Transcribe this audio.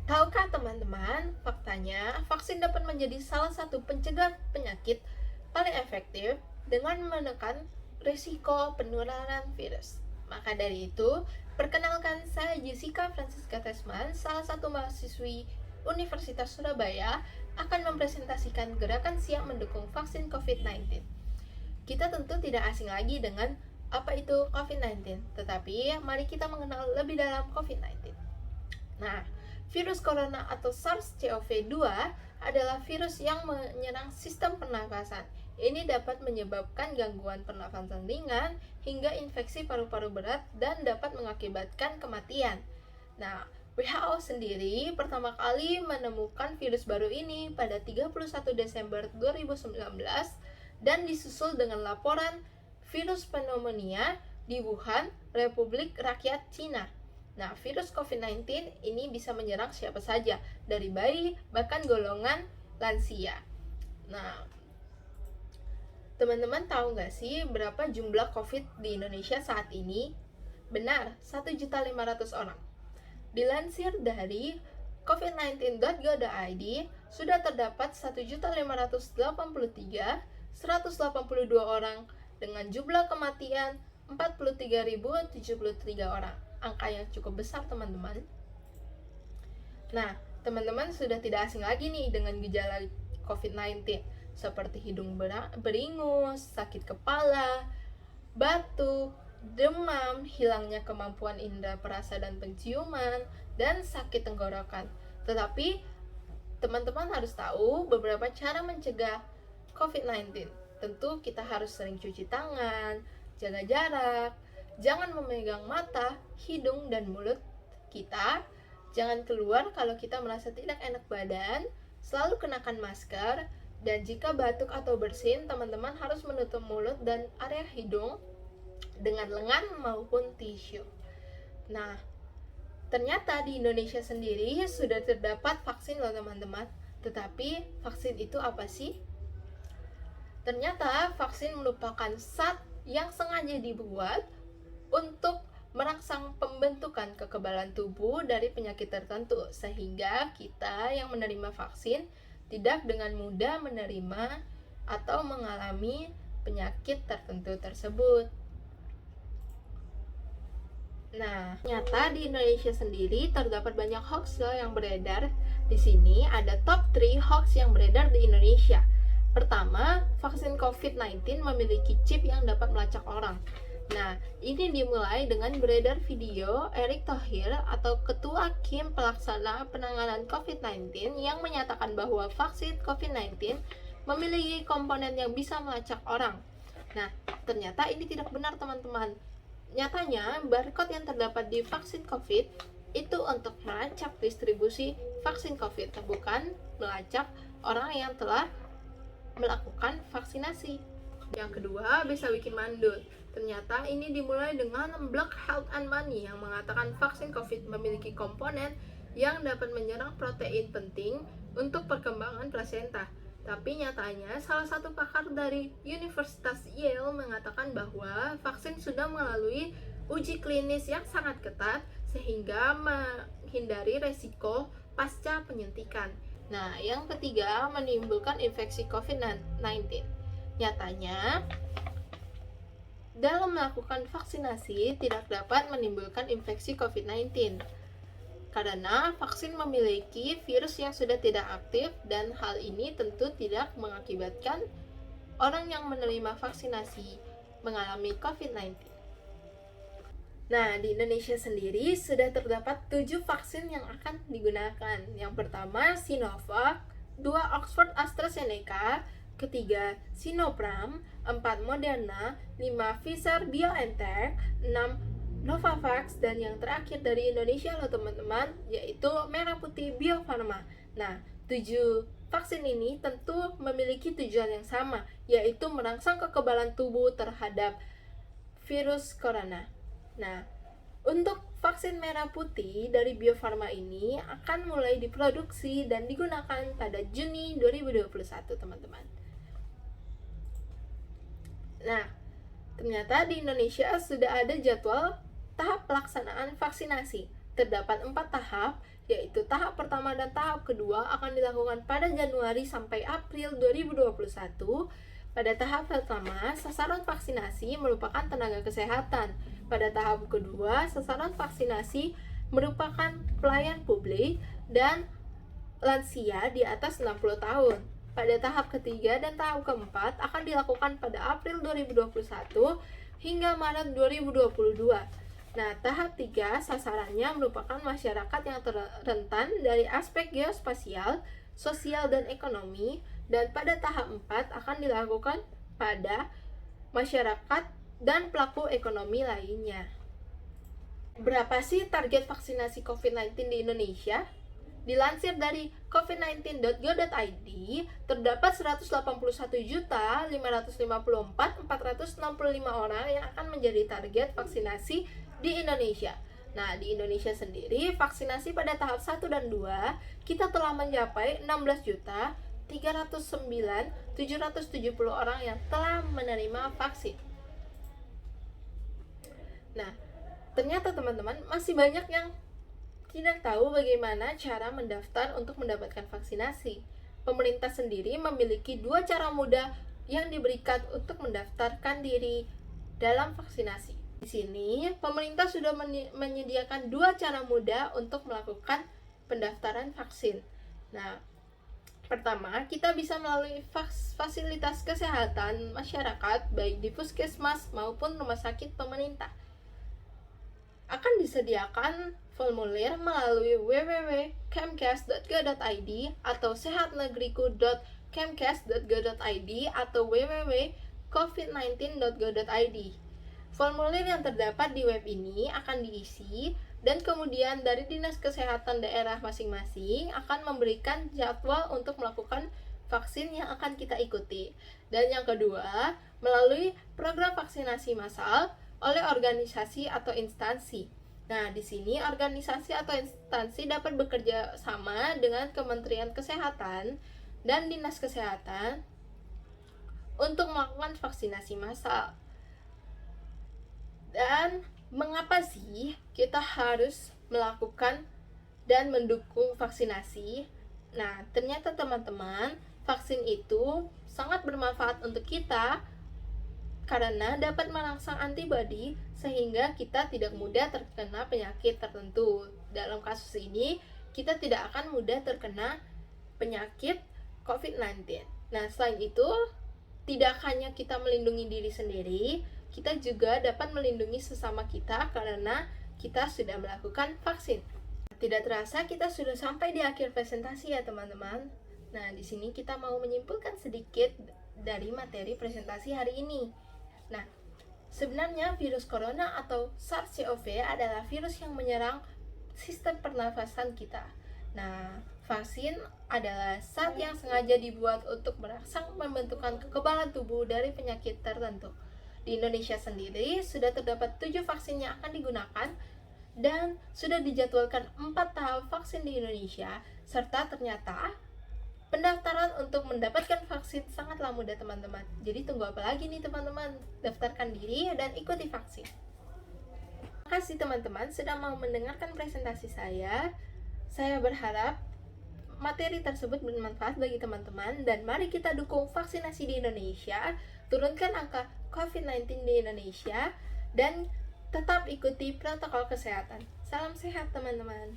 Tahukah teman-teman, faktanya vaksin dapat menjadi salah satu pencegah penyakit paling efektif dengan menekan risiko penularan virus. Maka dari itu, perkenalkan saya Jessica Francisca Tesman, salah satu mahasiswi Universitas Surabaya, akan mempresentasikan gerakan siap mendukung vaksin COVID-19. Kita tentu tidak asing lagi dengan apa itu COVID-19, tetapi mari kita mengenal lebih dalam COVID-19. Nah, virus corona atau SARS-CoV-2 adalah virus yang menyerang sistem pernafasan. Ini dapat menyebabkan gangguan pernafasan ringan hingga infeksi paru-paru berat dan dapat mengakibatkan kematian. Nah, WHO sendiri pertama kali menemukan virus baru ini pada 31 Desember 2019 dan disusul dengan laporan virus pneumonia di Wuhan, Republik Rakyat Cina. Nah, virus COVID-19 ini bisa menyerang siapa saja, dari bayi bahkan golongan lansia. Nah, teman-teman tahu nggak sih berapa jumlah COVID di Indonesia saat ini? Benar, 1.500.000 orang. Dilansir dari covid19.go.id, sudah terdapat 1.583.182 orang dengan jumlah kematian 43.073 orang. Angka yang cukup besar, teman-teman. Nah, teman-teman sudah tidak asing lagi nih dengan gejala COVID-19 seperti hidung beringus, sakit kepala, batuk, demam, hilangnya kemampuan indera perasa dan penciuman, dan sakit tenggorokan. Tetapi teman-teman harus tahu beberapa cara mencegah COVID-19. Tentu kita harus sering cuci tangan, jaga jarak, jangan memegang mata, hidung, dan mulut kita. Jangan keluar kalau kita merasa tidak enak badan, selalu kenakan masker, dan jika batuk atau bersin, teman-teman harus menutup mulut dan area hidung dengan lengan maupun tisu. Nah, ternyata di Indonesia sendiri sudah terdapat vaksin loh teman-teman. Tetapi vaksin itu apa sih? Ternyata vaksin merupakan zat yang sengaja dibuat untuk merangsang pembentukan kekebalan tubuh dari penyakit tertentu, sehingga kita yang menerima vaksin tidak dengan mudah menerima atau mengalami penyakit tertentu tersebut. Nah, ternyata di Indonesia sendiri terdapat banyak hoax yang beredar. Di sini ada top 3 hoax yang beredar di Indonesia. Pertama, vaksin COVID-19 memiliki chip yang dapat melacak orang. Nah, ini dimulai dengan beredar video Erick Thohir atau Ketua Kim Pelaksana Penanganan COVID-19 yang menyatakan bahwa vaksin COVID-19 memiliki komponen yang bisa melacak orang. Nah, ternyata ini tidak benar, teman-teman. Nyatanya, barcode yang terdapat di vaksin COVID itu untuk melacak distribusi vaksin COVID, bukan melacak orang yang telah melakukan vaksinasi. Yang kedua, bisa bikin mandul. Ternyata ini dimulai dengan Black Health and Money yang mengatakan vaksin COVID memiliki komponen yang dapat menyerang protein penting untuk perkembangan plasenta. Tapi nyatanya salah satu pakar dari Universitas Yale mengatakan bahwa vaksin sudah melalui uji klinis yang sangat ketat sehingga menghindari resiko pasca penyuntikan. Nah, yang ketiga, menimbulkan infeksi COVID-19. Nyatanya, dalam melakukan vaksinasi tidak dapat menimbulkan infeksi COVID-19 karena vaksin memiliki virus yang sudah tidak aktif dan hal ini tentu tidak mengakibatkan orang yang menerima vaksinasi mengalami COVID-19. Nah, di Indonesia sendiri sudah terdapat 7 vaksin yang akan digunakan. Yang pertama Sinovac, 2 Oxford AstraZeneca, ketiga Sinopharm, 4 Moderna, 5 Pfizer-BioNTech, 6 Novavax, dan yang terakhir dari Indonesia loh teman-teman, yaitu Merah Putih Bio Farma. Nah, 7 vaksin ini tentu memiliki tujuan yang sama, yaitu merangsang kekebalan tubuh terhadap virus corona. Nah, untuk vaksin merah putih dari Bio Farma ini akan mulai diproduksi dan digunakan pada Juni 2021, teman-teman. Nah, ternyata di Indonesia sudah ada jadwal tahap pelaksanaan vaksinasi. Terdapat 4 tahap, yaitu tahap pertama dan tahap kedua akan dilakukan pada Januari sampai April 2021. Pada tahap pertama, sasaran vaksinasi merupakan tenaga kesehatan. Pada tahap kedua, sasaran vaksinasi merupakan pelayan publik dan lansia di atas 60 tahun. Pada tahap ketiga dan tahap keempat akan dilakukan pada April 2021 hingga Maret 2022. Nah, tahap 3 sasarannya merupakan masyarakat yang rentan dari aspek geospasial, sosial, dan ekonomi, dan pada tahap 4 akan dilakukan pada masyarakat dan pelaku ekonomi lainnya. Berapa sih target vaksinasi COVID-19 di Indonesia? Dilansir dari covid19.go.id, terdapat 181.554.465 orang yang akan menjadi target vaksinasi di Indonesia. Nah, di Indonesia sendiri, vaksinasi pada tahap 1 dan 2, kita telah mencapai 16.309.770 orang yang telah menerima vaksin. Nah, ternyata teman-teman masih banyak yang tidak tahu bagaimana cara mendaftar untuk mendapatkan vaksinasi. Pemerintah sendiri memiliki 2 cara mudah yang diberikan untuk mendaftarkan diri dalam vaksinasi. Di sini, pemerintah sudah menyediakan 2 cara mudah untuk melakukan pendaftaran vaksin. Nah, pertama, kita bisa melalui fasilitas kesehatan masyarakat, baik di puskesmas maupun rumah sakit pemerintah. Akan disediakan formulir melalui www.kemkes.go.id atau sehatnegeriku.kemkes.go.id atau www.covid19.go.id. Formulir yang terdapat di web ini akan diisi dan kemudian dari Dinas Kesehatan daerah masing-masing akan memberikan jadwal untuk melakukan vaksin yang akan kita ikuti. Dan yang kedua, melalui program vaksinasi massal oleh organisasi atau instansi. Nah, di sini organisasi atau instansi dapat bekerja sama dengan Kementerian Kesehatan dan Dinas Kesehatan untuk melakukan vaksinasi massal. Dan mengapa sih kita harus melakukan dan mendukung vaksinasi? Nah, ternyata teman-teman, vaksin itu sangat bermanfaat untuk kita karena dapat merangsang antibodi sehingga kita tidak mudah terkena penyakit tertentu. Dalam kasus ini, kita tidak akan mudah terkena penyakit COVID-19. Nah, selain itu, tidak hanya kita melindungi diri sendiri, kita juga dapat melindungi sesama kita karena kita sudah melakukan vaksin. Tidak terasa kita sudah sampai di akhir presentasi ya teman-teman. Nah, di sini kita mau menyimpulkan sedikit dari materi presentasi hari ini. Nah, sebenarnya virus corona atau SARS-CoV adalah virus yang menyerang sistem pernafasan kita. Nah, vaksin adalah zat yang sengaja dibuat untuk merangsang pembentukan kekebalan tubuh dari penyakit tertentu. Di Indonesia sendiri sudah terdapat 7 vaksin yang akan digunakan dan sudah dijadwalkan 4 tahap vaksin di Indonesia, serta ternyata pendaftaran untuk mendapatkan vaksin sangatlah mudah teman-teman. Jadi tunggu apa lagi nih teman-teman? Daftarkan diri dan ikuti vaksin. Terima kasih teman-teman sudah mau mendengarkan presentasi saya. Saya berharap materi tersebut bermanfaat bagi teman-teman dan mari kita dukung vaksinasi di Indonesia, turunkan angka COVID-19 di Indonesia dan tetap ikuti protokol kesehatan. Salam sehat teman-teman.